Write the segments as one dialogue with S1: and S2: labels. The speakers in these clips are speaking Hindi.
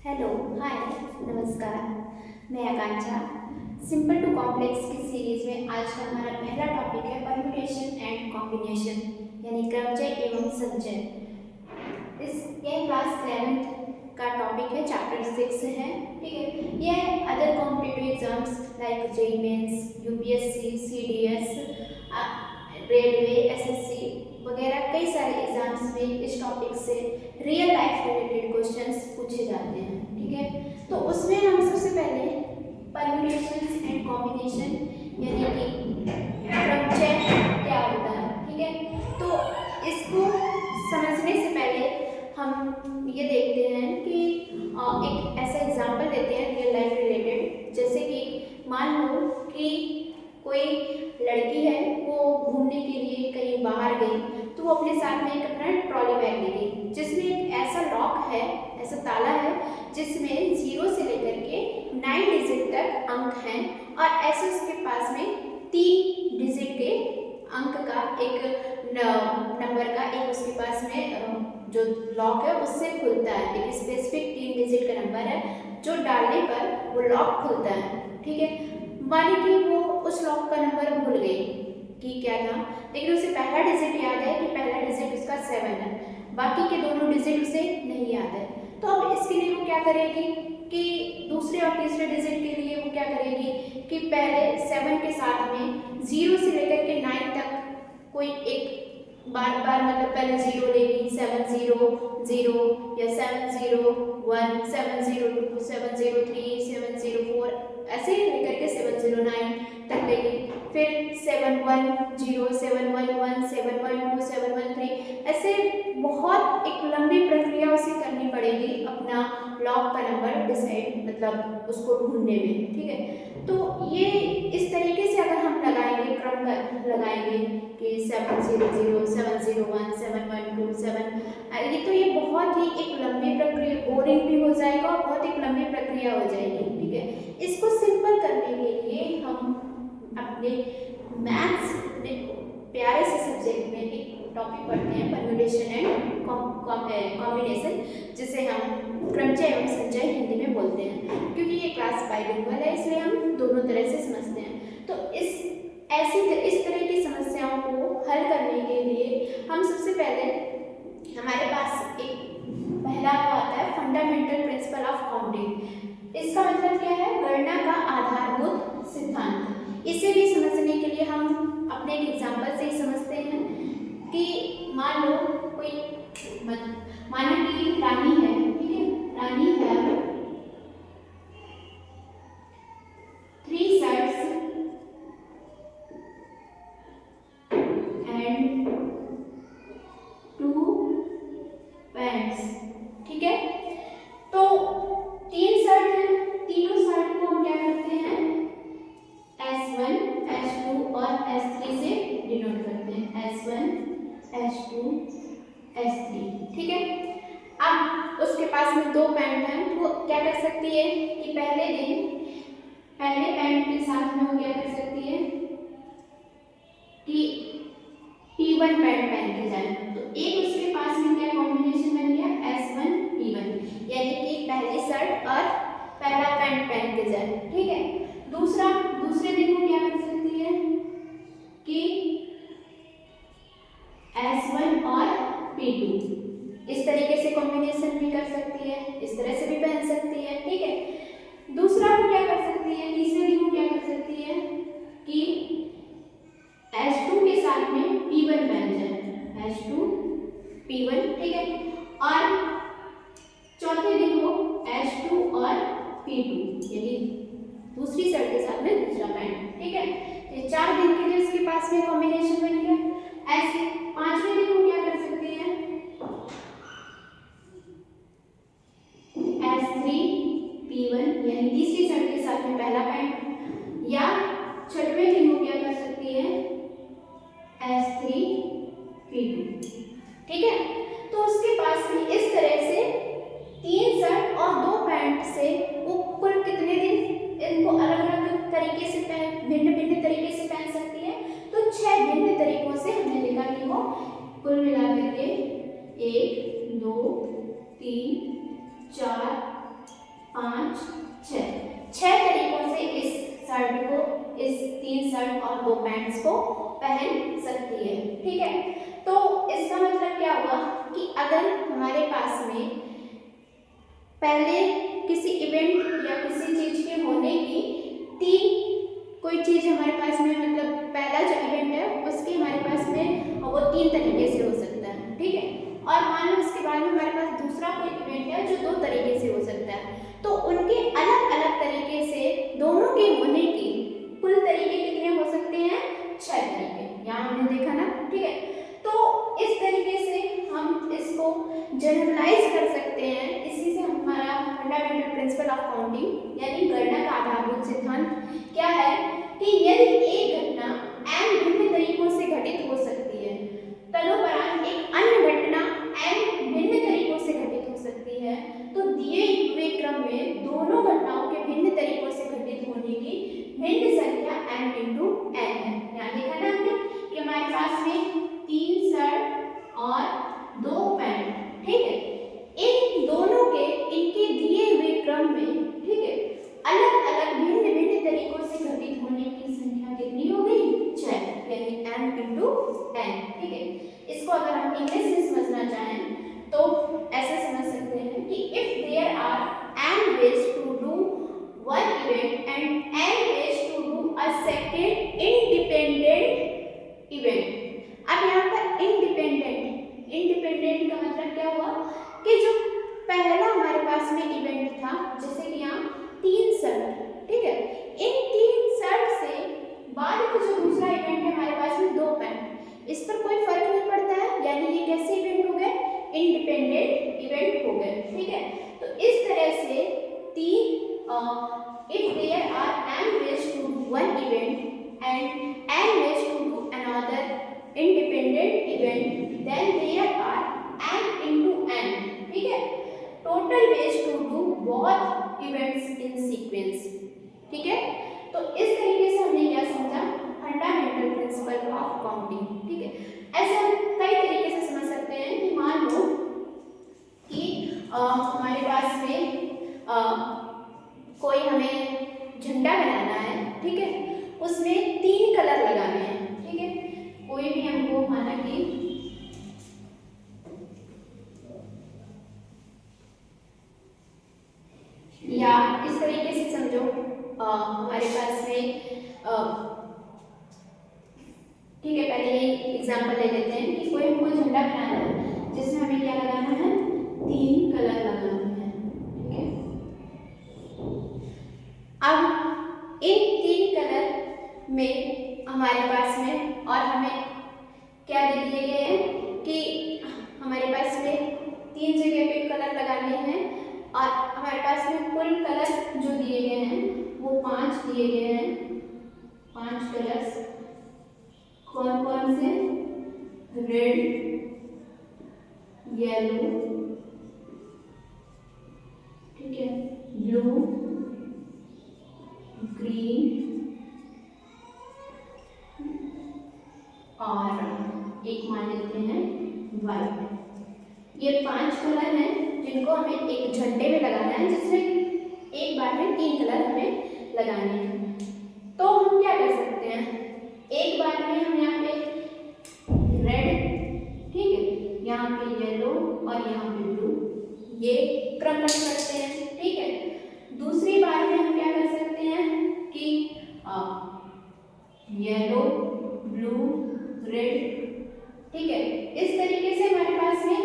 S1: हेलो, हाय, नमस्कार। मैं आकांक्षा। सिंपल टू कॉम्प्लेक्स की सीरीज में आज का हमारा पहला टॉपिक है परम्यूटेशन एंड कॉम्बिनेशन, यानी क्रमचय एवं संचय। ये क्लास 11th का टॉपिक है, चैप्टर 6 है। ठीक है, यह other competitive exams like JEE mains, UPSC, CDS, railway, SSC वगैरह कई सारे एग्जाम्स में इस टॉपिक से रियल लाइफ रिलेटेड क्वेश्चंस पूछे जाते हैं। ठीक है, तो उसमें हम सबसे पहले परम्यूटेशंस एंड कॉम्बिनेशन यानी कि क्रमचय क्या होता है। ठीक है, तो इसको समझने से पहले हम ये देखते हैं कि एक ऐसा एग्जाम्पल लेते हैं रियल लाइफ रिलेटेड। जैसे कि मान लो कि कोई लड़की है, वो घूमने के लिए कहीं बाहर गई, तो वो अपने साथ में एक अपना ट्रॉली बैग ले गई, जिसमें एक ऐसा लॉक है, ऐसा ताला है जिसमें 0 से लेकर के 9 डिजिट तक अंक हैं, और ऐसे उसके पास में 3 डिजिट के अंक का एक नंबर का एक उसके पास में जो लॉक है उससे खुलता है। एक स्पेसिफिक 3 डिजिट का नंबर है जो डालने पर वो लॉक खुलता है। ठीक है, माने कि वो उस लॉक का नंबर भूल गई कि क्या था, लेकिन उसे पहला डिजिट याद है कि पहला डिजिट उसका 7 है, बाकी के दोनों डिजिट उसे नहीं याद है। तो अब इसके लिए वो क्या करेगी कि दूसरे और तीसरे डिजिट के लिए वो क्या करेगी कि पहले 7 के साथ में 0 से लेकर के 9 तक कोई एक बार बार मतलब पहले 0 लेगी, 7 0 0 या 7 0 1 7 0 2 7 0 3 7 0 4 ऐसे लेकर के 7 0 9 तक लेगी। फिर 7 1 0 7 1 1 7 1 2 7 1 3 ऐसे बहुत एक लंबी प्रक्रिया उसे करनी पड़ेगी अपना लॉक का नंबर डिसाइड मतलब उसको ढूंढने में। ठीक है, तो ये इस तरीके से अगर हम लगाएंगे, क्रम लगाएंगे कि 7 0 0 7 0 1 7 1 2 7, तो ये बहुत ही एक लंबी प्रक्रिया, बोरिंग भी हो जाएगा और बहुत एक लंबी प्रक्रिया हो जाएगी। ठीक है, इसको सिंपल करने के लिए हम अपने मैथ्स प्यारे से सब्जेक्ट में एक टॉपिक पढ़ते हैं, परम्यूटेशन एंड कॉम्बिनेशन, जिसे हम क्रमचय एवं संचय हिंदी में बोलते हैं। क्योंकि ये क्लास बाइलिंगुअल है, इसलिए हम दोनों तरह से समझते हैं। तो इस तरह की समस्याओं को हल करने के लिए हम सबसे पहले हमारे पास एक पहला आता है फंडामेंटल प्रिंसिपल ऑफ काउंटिंग। इसका मतलब क्या है? गणना का आधारभूत सिद्धांत। इसे भी समझने के लिए हम अपने एक एग्जाम्पल से ही समझते हैं कि मान लो कोई मानो कि रानी है। ठीक है, रानी है 3 शर्ट्स एंड 2 पैंट्स। ठीक है, तो 3 शर्ट है, तीनों शर्ट को हम क्या करते हैं S1 S2 और S3 से डिनोट करते हैं, S1 S2 S3। ठीक है, अब उसके पास में 2 पैंट हैं, तो वो क्या कर सकती है कि पहले पैंट के साथ में वो क्या कर सकती है कि P1 पैंट पहन के जाए। तो एक उसके पास में क्या कॉम्बिनेशन बन गया S1 P1, यानी कि पहली शर्ट और पहला पैंट पहन के जाए। ठीक है, दूसरे दिन को क्या कर सकती है कि S1 और P2, इस तरीके से कॉम्बिनेशन भी कर सकती है, इस तरह से भी पहन सकती है। ठीक है, दूसरा को क्या कर सकती है, तीसरे दिन को क्या कर सकती है कि S2 के साथ में P1 पहन जाए, S2 P1। ठीक है, और चौथे दिन को S2 और P2, यानी दूसरी शर्ट के साथ में दूसरा पैंट। ठीक है, ये 4 दिन के लिए उसके पास में कॉम्बिनेशन बन गया। ऐसे पांचवें दिन को क्या कर सकती है S3 P1, यानी तीसरी शर्ट के साथ में पहला पैंट, या छठवें दिन को क्या कर सकती है S3 P2। ठीक है, तो उसके पास में इस तरह से 3 शर्ट और 2 पैंट से वो कुल कितने दिन इनको अलग अलग तरीके से भिन्न भिन्न तरीके से पहन सकती है। तो 6 भिन्न तरीकों से हमने देखा कि वो कुल मिलाकर के 1 2 3 4 पैंट्स को पहन सकती है। ठीक है, तो इसका मतलब क्या हुआ कि अगर हमारे पास में पहले किसी इवेंट या किसी चीज के होने की तीन कोई चीज हमारे पास में, मतलब पहला जो इवेंट है उसके हमारे पास में वो तीन तरीके से हो सकता है। ठीक है, और मान लो उसके बाद में हमारे पास दूसरा कोई इवेंट है जो दो तरीके से हो सकता है, तो उनके अलग अलग तरीके से दोनों के होने की कुल तरीके कितने हो सकते हैं? 6 तरीके। यहाँ हमने देखा ना। ठीक है, तो इस तरीके से हम इसको जनरलाइज कर सकते हैं। इसी से हमारा फंडामेंटल प्रिंसिपल ऑफ काउंटिंग यानी गणना का आधारभूत सिद्धांत क्या है कि यदि एक घटना n भिन्न तरीकों से घटित हो सकती है, तदुपरांत एक अन्य घटना n भिन्न तरीकों से घटित हो सकती है, तो दिए हुए क्रम में दोनों घटनाओं के भिन्न तरीकों से घटित होने की भिन्न संख्या n into n है। यहाँ देखा ना हमने कि हमारे पास में 3 शर्ट और 2 पैंट, ठीक है, इन दोनों के इनके दिए हुए क्रम में, ठीक है, अलग अलग भिन्न भिन्न तरीकों से घटित होने की संख्या कितनी हो गई? 6, यानी n into n। ठीक है, इसको अगर हम इंग्लिश में समझना चाहें तो ऐसे समझ सकते हैं कि if there are n ways to do one event and n ways to do a second independent event। अब यहाँ पर इंडिपेंडेंट का मतलब क्या हुआ कि जो पहला हमारे पास में इवेंट था, जैसे कि यहाँ 3 शर्ट, ठीक है, इन 3 शर्ट से बाद में जो दूसरा इवेंट है हमारे पास में 2 पैंट, इस पर कोई फर्क नहीं पड़ता है, यानी ये कैसे इवेंट हो गए? इंडिपेंडेंट इवेंट हो गए। ठीक है, तो इस तरह से if there are n ways to do one event and n ways to do another independent event, then there are n into n, ठीक है, total ways to do both events in sequence। ठीक है, तो इस तरीके से हमने क्या समझा? Fundamental principle of counting. ठीक है, ऐसे हम कई तरीके से समझ सकते हैं कि मान लो कि हमारे पास में कोई हमें झंडा बनाना है, ठीक है, उसमें 3 कलर लगाने हैं। ठीक है, कोई भी हमको माना कि या इस तरीके से समझो, हमारे पास में ठीक है, पहले ये एग्जांपल ले लेते हैं कि कोई हमको झंडा बनाना है जिसमें हमें क्या लगाना है? 3 कलर लगाने हैं। ठीक है, अब इन 3 कलर में हमारे पास में और हमें क्या दे दिए गए हैं कि हमारे पास में 3 जगह पे कलर लगाने हैं और हमारे पास में कुल कलर जो दिए गए हैं वो 5 दिए गए हैं। 5 कलर्स कौन कौन से? रेड, येलो, ठीक है, ब्लू, ग्रीन और एक मान लेते हैं वाइट। ये 5 कलर हैं जिनको हमें एक झंडे में लगाना है, जिसमें एक बार में 3 कलर हमें लगाने हैं। तो हम क्या कर सकते हैं? एक बार में हम यहाँ पे रेड, ठीक है, यहाँ पे येलो और यहाँ पे ब्लू, ये क्रमबद्ध करते हैं। ठीक है, दूसरी बार में हम क्या कर सकते हैं कि येलो, ब्लू, रेड, ठीक है, इस तरीके से हमारे पास में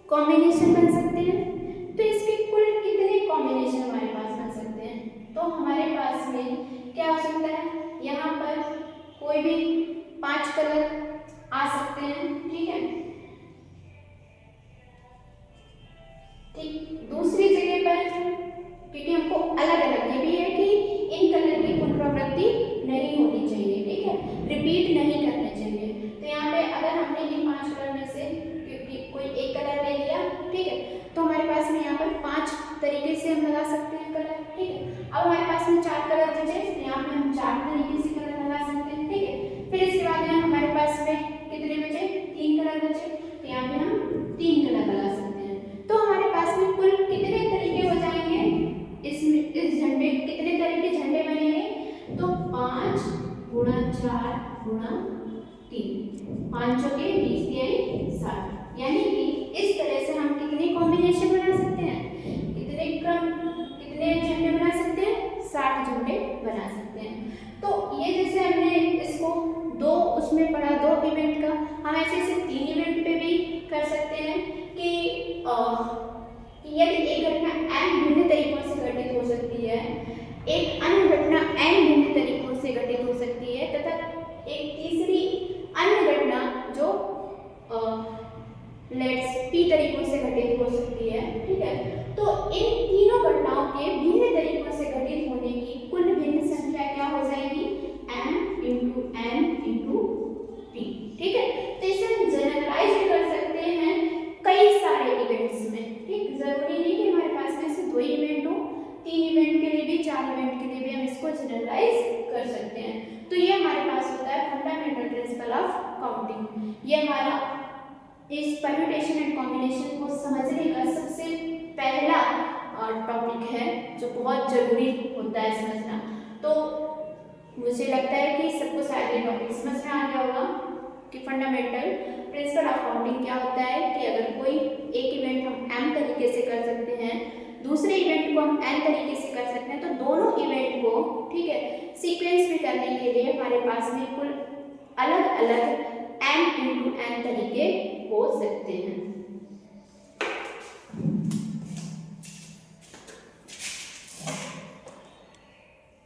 S1: कॉम्बिनेशन बन सकते हैं। तो इसके कुल कितने कॉम्बिनेशन हमारे पास बन सकते हैं? तो हमारे पास में क्या हो सकता है? यहाँ पर कोई भी 5 कलर आ सकते हैं। ठीक है, ठीक, दूसरी जगह पर क्योंकि हमको अलग अलग, ये भी है कि इन कलर की पुनरावृत्ति नहीं होनी चाहिए, ठीक है, रिपीट नहीं करने चाहिए। तो यहाँ पे अगर हमने इन 5 कलर में से कोई एक कलर ले लिया, ठीक है, तो हमारे पास में यहाँ पर 5 तरीके से हम लगा सकते हैं कलर। ठीक है, अब हमारे पास में 4 कलर बचे, तो यहाँ पे हम 4 तरीके से कलर लगा सकते हैं। ठीक है, फिर इसके बाद में हमारे पास में कितने बचे? 3 कलर बचे, तो यहाँ पे हम 3 कलर लगा सकते हैं। तो हमारे पास में कुल कितने तरीके हो जाएंगे? इस झंडे कितने तरह के झंडे बनेंगे? तो 5 गुणा 4 गुणा 3, 5 चौके 20 तिहाई 60। यानी कि इस तरह से हम कितने कॉम्बिनेशन बना सकते हैं, कितने झंडे बना सकते हैं, 60 झंडे बना सकते हैं। तो ये जैसे हमने इसको दो उसमें पढ़ा, दो इवेंट का, हम ऐसे 3 इवेंट पे भी कर सकते हैं कि यदि एक घटना n भिन्न तरीकों से घटित हो सकती है, एक अन्य घटना n भिन्न तरीकों से घटित हो सकती है तथा एक तीसरी अन्य घटना जो लेट्स p तरीकों से घटित हो सकती है, ठीक है। तो इन तीनों घटनाओं के भिन्न तरीकों से घटित होने की कुल भिन्न संख्या क्या हो जाएगी, m into n into p, ठीक है। तो इसे हम जनरलाइज कर सकते हैं कई सारे इवेंट्स में, ठीक। जरूरी नहीं कि हमारे पास में सिर्फ 2 इवेंट हो, 3 इवेंट के लिए भी, 4 इवेंट के लिए भी हम इसको जनरलाइज कर सकते हैं। तो ये हमारे पास होता है फंडामेंटल प्रिंसिपल ऑफ काउंटिंग। ये हमारा इस परम्यूटेशन एंड कॉम्बिनेशन को समझने का सबसे पहला टॉपिक है जो बहुत जरूरी होता है समझना। तो मुझे लगता है कि सबको शायद ये टॉपिक समझ में आ गया होगा कि फंडामेंटल प्रिंसिपल ऑफ काउंटिंग क्या होता है कि अगर कोई एक इवेंट हम m तरीके से कर सकते हैं, दूसरे इवेंट को हम n तरीके से कर सकते हैं, तो दोनों इवेंट को, ठीक है, सीक्वेंस में करने के लिए हमारे पास में कुल अलग अलग m इंटू n तरीके हो सकते हैं।